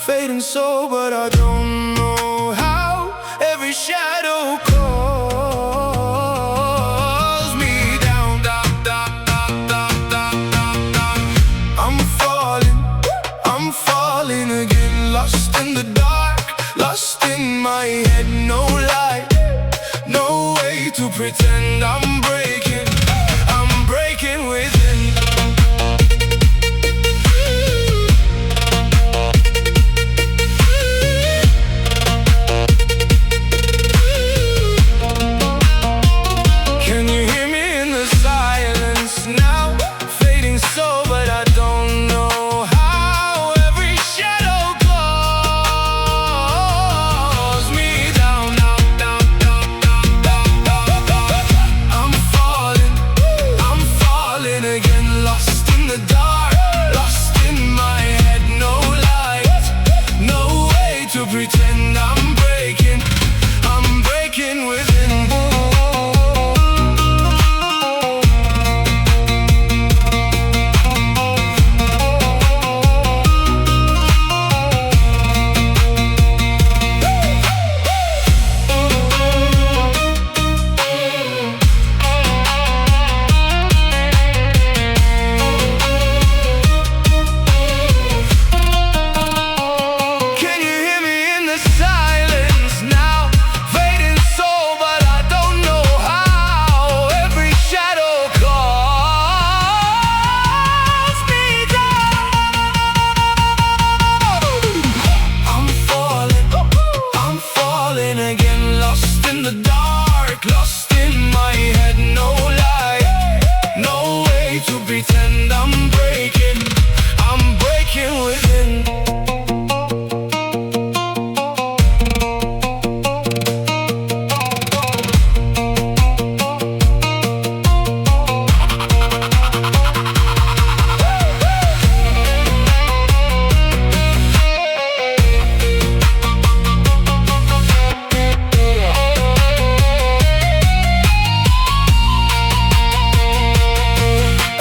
fading so, but I don't know how. Every shadow calls me down, down, down, down, down, down, down, down. I'm falling again, lost in the dark, lost in my head, no light, no way to pretend I'm breaking within. Can you hear me in the silence now? Fading so, but I don't know how. Every shadow calls me down, down, down, down, down, down, down, down. I'm falling again, lost in the dark, lost in my head, no light, no way to pretend I'm breaking within. Lost in my head, no light, no way to pretend I'm breaking within.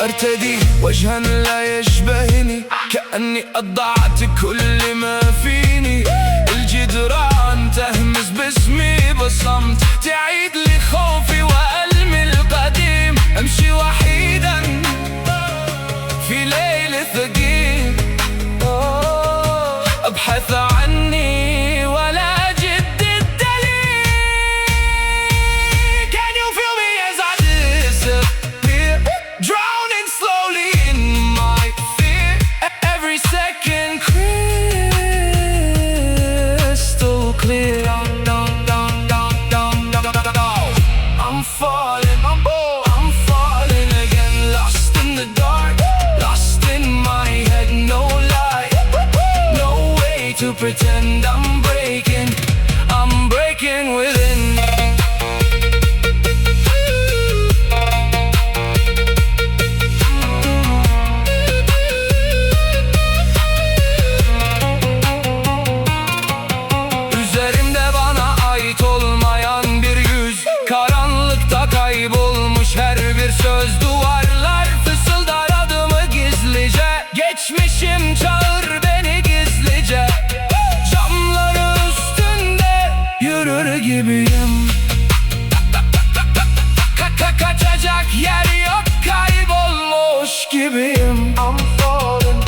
أرتدي وجها لا يشبهني، كأني أضعت كل ما فيني. الجدران تهمس باسمي بصمت، تعيد لي خوفي وألمي القديم. أمشي وحيدا في ليل ثقيل، أبحث عني ولا أجد الدليل. Can you feel me as I disappear? Drowning slowly in my fear. Every second crystal clear. I'm falling again, lost in the dark, lost in my head, no light, no way to pretend I'm breaking within. Karanlıkta kaybolmuş her bir söz, duvarlar fısıldar adımı gizlice. Geçmişim çağır beni gizlice, camları üstünde yürür gibiyim. Kaçacak yer yok, kaybolmuş gibiyim. I'm falling,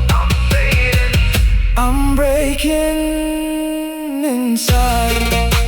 I'm fading, I'm breaking inside.